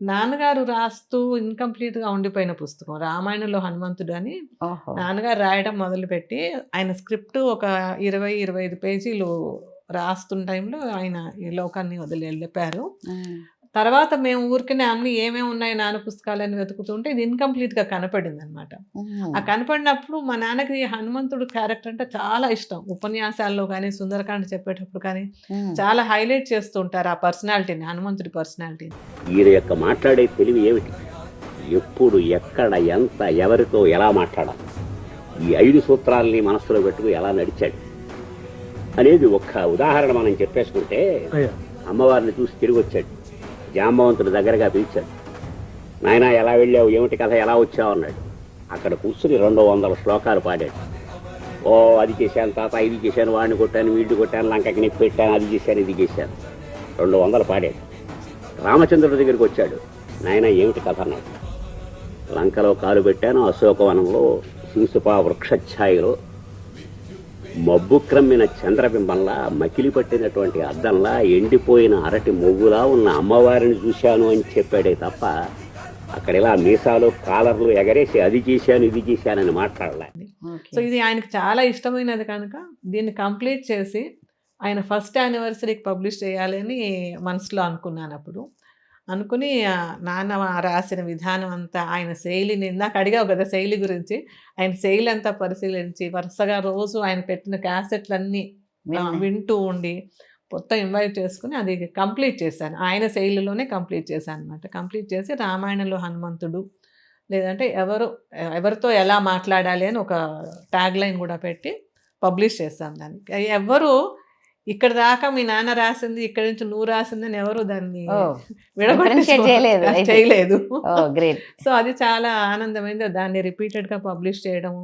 నాన్నగారు రాస్తూ ఇన్‌కంప్లీట్‌గా ఉండిపోయిన పుస్తకం. రామాయణంలో హనుమంతుడు అని ఓహో! నాన్నగారు రాయడం మొదలుపెట్టి, ఆయన స్క్రిప్ట్ ఒక 20, 25 పేజీలు రాస్తున్న టైంలో ఆయన ఈ లోకాన్ని వదిలి వెళ్ళిపోయారు. హ్మ్. తర్వాత మేము ఊరికనే అన్నీ ఏమేమి ఉన్నాయి నాన్న పుస్తకాలని వెతుకుతుంటే ఇది ఇన్‌కంప్లీట్‌గా కనపడిందనమాట. హ్మ్. ఆ కనపడినప్పుడు మా నాన్నకి హనుమంతుడు క్యారెక్టర్ అంటే చాలా ఇష్టం. ఉపన్యాసాల్లో గాని, సుందరకాండ చెప్పేటప్పుడు కానీ హ్మ్. చాలా హైలైట్ చేస్తూ ఉంటారు ఆ పర్సనాలిటీని, హనుమంతుడి పర్సనాలిటీని. ఈయన యొక్క మాట్లాడే తెలివి ఏమిటి? ఎప్పుడు, ఎక్కడ, ఎంత, ఎవరితో ఎలా మాట్లాడాలి? ఈ 5 సూత్రాల్ని మనస్సులో పెట్టుకు ఎలా నడిచాడు అనేది ఒక్క ఉదాహరణ మనం చెప్పేసుకుంటే, అమ్మవారిని చూసి తిరిగొచ్చాడు. జాంబవంతుడి దగ్గరగా పిలిచాడు. నాయనా ఎలా వెళ్ళావు, ఏమిటి కథ, ఎలా వచ్చావు అన్నాడు. అక్కడ కూర్చుని 200 శ్లోకాలు పాడాడు. ఓ అది చేశాను తాత, ఇది చేశాను, వాడిని కొట్టాను, వీడిని కొట్టాను, లంకకి నిప్పు పెట్టాను, అది చేశాను, ఇది చేశాను. 200 పాడాడు. రామచంద్రుడి దగ్గరికి వచ్చాడు. నాయన ఏమిటి కథ అన్నాడు. లంకలో కాలు పెట్టాను, అశోకవనంలో శింసుపా వృక్షఛాయలో మబ్బు క్రమ్మిన చంద్రబింబంలా, మకిలి పట్టినటువంటి అద్దంలా, ఎండిపోయిన అరటి మొగ్గులా ఉన్న అమ్మవారిని చూశాను అని చెప్పాడే తప్ప అక్కడ ఇలా మీసాలు కాలర్లు ఎగరేసి అది చేశాను ఇది చేశానని మాట్లాడలే. ఓకే. సో ఇది ఆయనకు చాలా ఇష్టమైనది కనుక దీన్ని కంప్లీట్ చేసి ఆయన ఫస్ట్ యానివర్సరీకి పబ్లిష్ చేయాలి అని మనసులో అనుకున్నాను అప్పుడు. అనుకుని నాన్న రాసిన విధానం అంతా ఆయన శైలిని ఇందాక అడిగావు కదా శైలి గురించి. ఆయన శైలి అంతా పరిశీలించి వరుసగా రోజు ఆయన పెట్టిన క్యాసెట్‌లన్నీ విన్నాయి. వింటూ ఉండి మొత్తం ఇన్వైట్ చేసుకొని అది కంప్లీట్ చేశాను. ఆయన శైలిలోనే కంప్లీట్ చేశాననమాట. కంప్లీట్ చేసి రామాయణంలో హనుమంతుడు లేదంటే ఎవరితో ఎలా మాట్లాడాలి అని ఒక ట్యాగ్‌లైన్ గూడా పెట్టి పబ్లిష్ చేశాను దాన్ని. ఎవ్వరు ఇక్కడి దాకా మీ నాన్న రాసింది, ఇక్కడి నుంచి నువ్వు రాసిందని ఎవరు దాన్ని ఓహ్! విడగొట్టేసి డిఫరెన్షియేట్ చేయలేదు అయితే. చేయలేదు. ఓహ్! గ్రేట్. సో అది చాలా ఆనందమైంది. దాన్ని రిపీటెడ్‌గా పబ్లిష్ చేయడము.